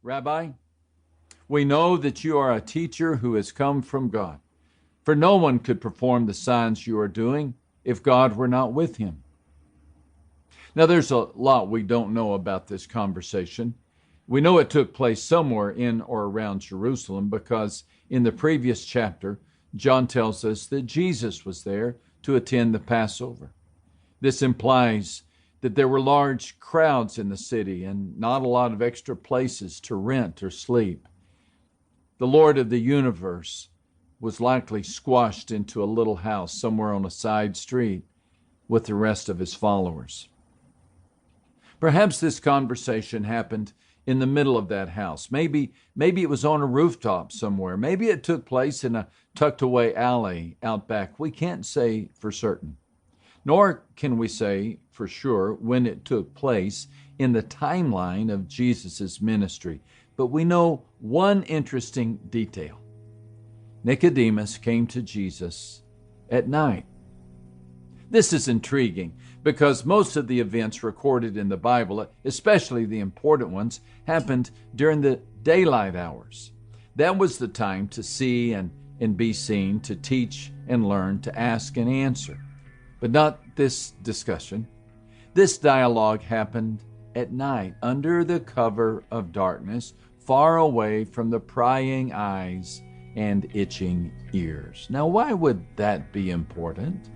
Rabbi, we know that you are a teacher who has come from God, for no one could perform the signs you are doing if God were not with him. Now, there's a lot we don't know about this conversation. We know it took place somewhere in or around Jerusalem because in the previous chapter, John tells us that Jesus was there to attend the Passover. This implies that there were large crowds in the city and not a lot of extra places to rent or sleep. The Lord of the universe was likely squashed into a little house somewhere on a side street with the rest of his followers. Perhaps this conversation happened in the middle of that house. Maybe it was on a rooftop somewhere. Maybe it took place in a tucked away alley out back. We can't say for certain. Nor can we say for sure when it took place in the timeline of Jesus' ministry. But we know one interesting detail. Nicodemus came to Jesus at night. This is intriguing because most of the events recorded in the Bible, especially the important ones, happened during the daylight hours. That was the time to see and be seen, to teach and learn, to ask and answer. But not this discussion. This dialogue happened at night, under the cover of darkness, far away from the prying eyes and itching ears. Now, why would that be important?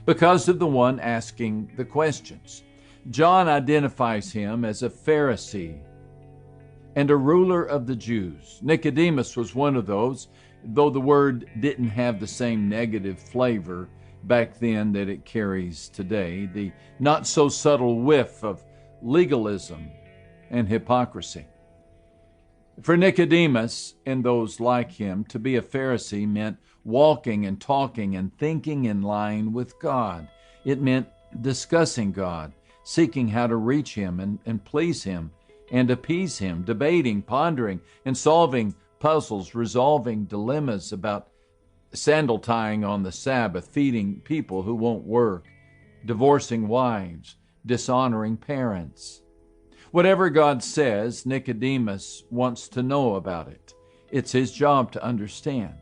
Because of the one asking the questions. John identifies him as a Pharisee and a ruler of the Jews. Nicodemus was one of those, though the word didn't have the same negative flavor back then that it carries today, the not so subtle whiff of legalism and hypocrisy. For Nicodemus and those like him, to be a Pharisee meant walking and talking and thinking in line with God. It meant discussing God, seeking how to reach him and please him and appease him, debating, pondering, and solving puzzles, resolving dilemmas about sandal tying on the Sabbath, feeding people who won't work, divorcing wives, dishonoring parents. Whatever God says, Nicodemus wants to know about it. It's his job to understand.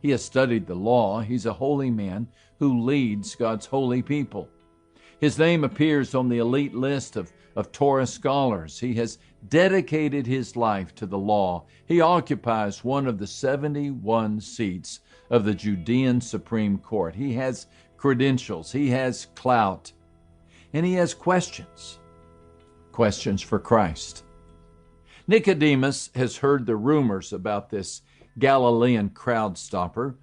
He has studied the law. He's a holy man who leads God's holy people. His name appears on the elite list of Torah scholars. He has dedicated his life to the law. He occupies one of the 71 seats of the Judean Supreme Court. He has credentials. He has clout. And he has questions. Questions for Christ. Nicodemus has heard the rumors about this Galilean crowd stopper,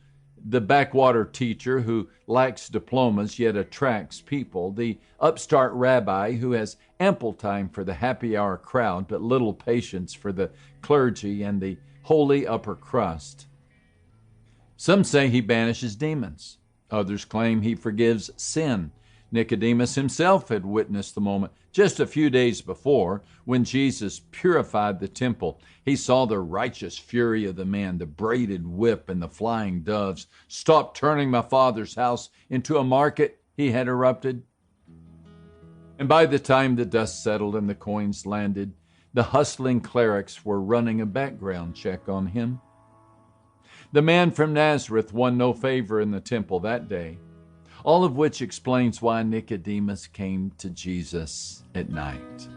the backwater teacher who lacks diplomas yet attracts people, the upstart rabbi who has ample time for the happy hour crowd but little patience for the clergy and the holy upper crust. Some say he banishes demons. Others claim he forgives sin. Nicodemus himself had witnessed the moment just a few days before when Jesus purified the temple. He saw the righteous fury of the man, the braided whip and the flying doves. "Stop turning my Father's house into a market," he had erupted. And by the time the dust settled and the coins landed, the hustling clerics were running a background check on him. The man from Nazareth won no favor in the temple that day. All of which explains why Nicodemus came to Jesus at night.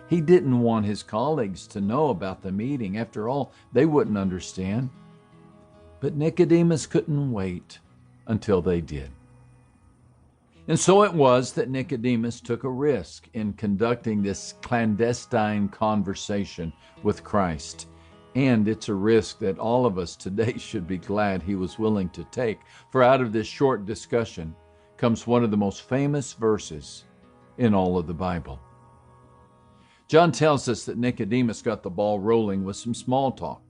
He didn't want his colleagues to know about the meeting. After all, they wouldn't understand. But Nicodemus couldn't wait until they did. And so it was that Nicodemus took a risk in conducting this clandestine conversation with Christ. And it's a risk that all of us today should be glad he was willing to take. For out of this short discussion comes one of the most famous verses in all of the Bible. John tells us that Nicodemus got the ball rolling with some small talk.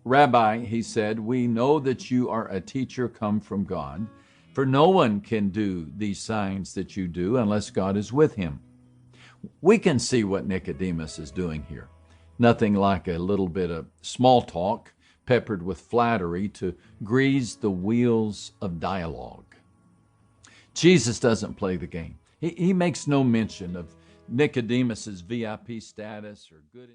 "Rabbi," he said, "we know that you are a teacher come from God, for no one can do these signs that you do unless God is with him." We can see what Nicodemus is doing here. Nothing like a little bit of small talk peppered with flattery to grease the wheels of dialogue. Jesus doesn't play the game. He makes no mention of Nicodemus's VIP status or good